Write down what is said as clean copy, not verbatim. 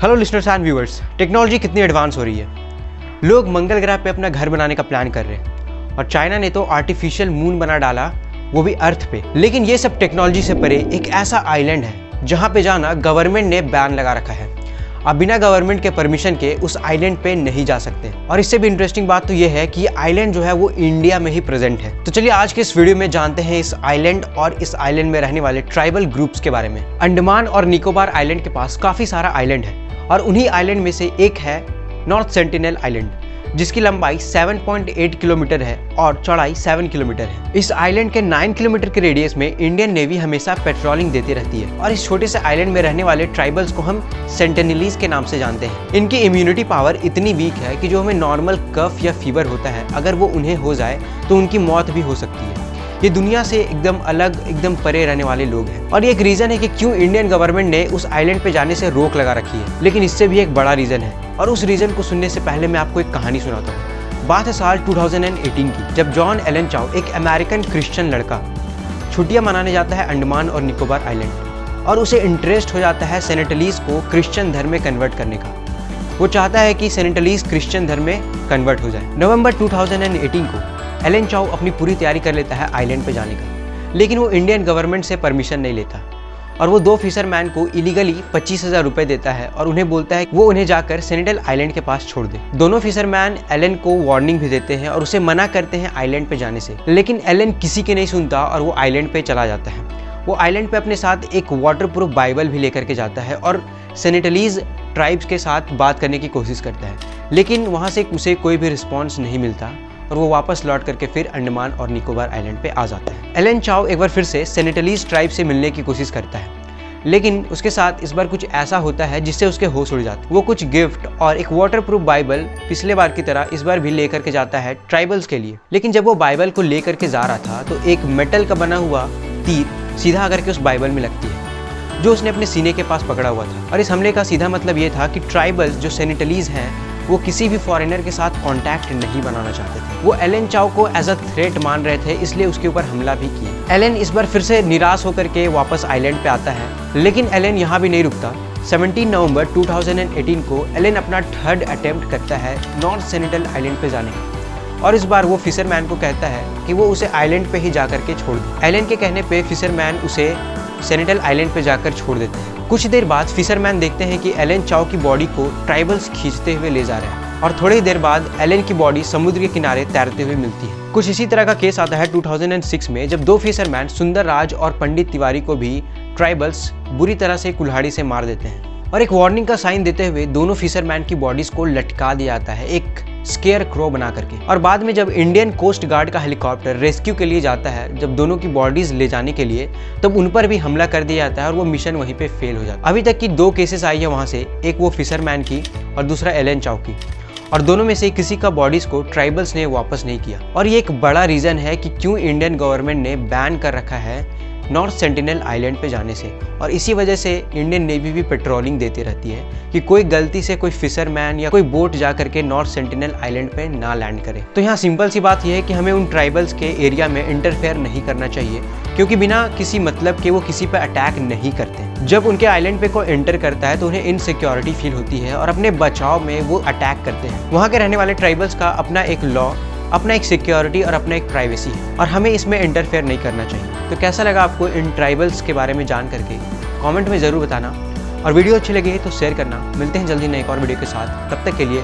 Hello listeners and viewers, technology कितनी advance हो रही है। लोग मंगल ग्रह पे अपना घर बनाने का प्लान कर रहे हैं और चाइना ने तो आर्टिफिशियल मून बना डाला, वो भी अर्थ पे। लेकिन ये सब टेक्नोलॉजी से परे एक ऐसा आइलैंड है जहाँ पे जाना गवर्नमेंट ने बैन लगा रखा है। आप बिना गवर्नमेंट के परमिशन के उस आइलैंड पे नहीं जा सकते। और इससे भी इंटरेस्टिंग बात तो ये है कि ये आइलैंड जो है वो इंडिया में ही प्रेजेंट है। तो चलिए आज के इस वीडियो में जानते हैं इस आइलैंड और इस आइलैंड में रहने वाले ट्राइबल ग्रुप्स के बारे में। अंडमान और निकोबार आइलैंड के पास काफी सारा आइलैंड है और उन्हीं आइलैंड में से एक है नॉर्थ सेंटिनल आइलैंड, जिसकी लंबाई 7.8 किलोमीटर है और चौड़ाई 7 किलोमीटर है। इस आइलैंड के 9 किलोमीटर के रेडियस में इंडियन नेवी हमेशा पेट्रोलिंग देती रहती है और इस छोटे से आइलैंड में रहने वाले ट्राइबल्स को हम सेंटिनलीज के नाम से जानते हैं। इनकी इम्यूनिटी पावर इतनी वीक है कि जो हमें नॉर्मल कफ या फीवर होता है, अगर वो उन्हें हो जाए तो उनकी मौत भी हो सकती है। ये दुनिया से एकदम अलग, एकदम परे रहने वाले लोग हैं और ये एक रीजन है कि क्यों इंडियन गवर्नमेंट ने उस आइलैंड पे जाने से रोक लगा रखी है। लेकिन इससे भी एक बड़ा रीजन है और उस रीजन को सुनने से पहले मैं आपको एक कहानी सुनाता हूँ। बात है साल 2018 की, जब जॉन एलन चाओ, एक अमेरिकन क्रिश्चियन लड़का, छुट्टियां मनाने जाता है अंडमान और निकोबार आइलैंड और उसे इंटरेस्ट हो जाता है सेनेटलीज को क्रिश्चियन धर्म में कन्वर्ट करने का। वो चाहता है कि सेनेटलीज क्रिश्चियन धर्म में कन्वर्ट हो जाए। नवंबर 2018 को एलन चाओ अपनी पूरी तैयारी कर लेता है आइलैंड पे जाने का, लेकिन वो इंडियन गवर्नमेंट से परमिशन नहीं लेता और वो 2 फिशरमैन को इलीगली 25,000 रुपए देता है और उन्हें बोलता है वो उन्हें जाकर सेनेटल आइलैंड के पास छोड़ दे। दोनों फिशरमैन एलन को वार्निंग भी देते हैं और उसे मना करते हैं आइलैंड पे जाने से, लेकिन एलन किसी की नहीं सुनता और वो आइलैंड पे चला जाता है। वो आइलैंड पे अपने साथ एक वाटरप्रूफ बाइबल भी लेकर के जाता है और सेनेटलीज ट्राइब्स के साथ बात करने की कोशिश करता है, लेकिन वहाँ से उसे कोई भी रिस्पॉन्स नहीं मिलता और वो वापस लौट करके फिर अंडमान और निकोबार आइलैंड पे आ जाता है। एलन चाओ एक बार फिर से सेनेटलीज ट्राइब से मिलने की कोशिश करता है, लेकिन उसके साथ इस बार कुछ ऐसा होता है जिससे उसके होश उड़ जाते हैं। वो कुछ गिफ्ट और एक वाटरप्रूफ बाइबल पिछले बार की तरह इस बार भी लेकर के जाता है ट्राइबल्स के लिए। लेकिन जब वो बाइबल को लेकर के जा रहा था तो एक मेटल का बना हुआ तीर सीधा आकर के उस बाइबल में लगती है, जो उसने अपने सीने के पास पकड़ा हुआ था। और इस हमले का सीधा मतलब ये था कि ट्राइबल्स जो सेनेटलीज हैं वो किसी भी फॉरेनर के साथ कांटेक्ट नहीं बनाना चाहते थे। वो एलन चाओ को एज अ थ्रेट मान रहे थे, इसलिए उसके ऊपर हमला भी किया। एलन इस बार फिर से निराश होकर के वापस आइलैंड पे आता है, लेकिन एलन यहाँ भी नहीं रुकता। 17 नवंबर 2018 को एलन अपना 3rd अटेम्प्ट करता है नॉर्थ सेनेटल आइलैंड पे जाने का और इस बार वो फिशरमैन को कहता है कि वो उसे आइलैंड पे ही जाकर के छोड़ दे। एलन के कहने पे फिशरमैन उसे सेनेटल आइलैंड पे जाकर छोड़ देते हैं। कुछ देर बाद फिशरमैन देखते हैं कि एलन चाओ की बॉडी को ट्राइबल्स खींचते हुए ले जा रहे हैं और थोड़ी देर बाद एलन की बॉडी समुद्र के किनारे तैरते हुए मिलती है। कुछ इसी तरह का केस आता है 2006 में, जब 2 फिशरमैन सुंदर राज और पंडित तिवारी को भी ट्राइबल्स बुरी तरह से कुल्हाड़ी से मार देते हैं और एक वार्निंग का साइन देते हुए दोनों फिशरमैन की बॉडीज को लटका दिया जाता है एक स्केयर क्रो बना करके। और बाद में जब इंडियन कोस्ट गार्ड का हेलीकॉप्टर रेस्क्यू के लिए जाता है, जब दोनों की बॉडीज ले जाने के लिए, तब उन पर भी हमला कर दिया जाता है और वो मिशन वहीं पे फेल हो जाता है। अभी तक की 2 केसेस आई है वहां से, एक वो फिशरमैन की और दूसरा एलन चाओ की, और दोनों में से किसी का बॉडीज को ट्राइबल्स ने वापस नहीं किया। और ये एक बड़ा रीजन है कि क्यों इंडियन गवर्नमेंट ने बैन कर रखा है नॉर्थ सेंटिनल आइलैंड पे जाने से, और इसी वजह से इंडियन नेवी भी पेट्रोलिंग देती रहती है कि कोई गलती से कोई फिशरमैन या कोई बोट जा करके नॉर्थ सेंटिनल आइलैंड पे ना लैंड करे। तो यहाँ सिंपल सी बात यह है कि हमें उन ट्राइबल्स के एरिया में इंटरफेयर नहीं करना चाहिए, क्योंकि बिना किसी मतलब के वो किसी पे अटैक नहीं करते। जब उनके आइलैंड पे कोई एंटर करता है तो उन्हें इनसिक्योरिटी फील होती है और अपने बचाव में वो अटैक करते हैं। वहाँ के रहने वाले ट्राइबल्स का अपना एक लॉ, अपना एक सिक्योरिटी और अपना एक प्राइवेसी है और हमें इसमें इंटरफेयर नहीं करना चाहिए। तो कैसा लगा आपको इन ट्राइबल्स के बारे में जान करके, कमेंट में ज़रूर बताना और वीडियो अच्छी लगी तो शेयर करना। मिलते हैं जल्दी नए एक और वीडियो के साथ, तब तक के लिए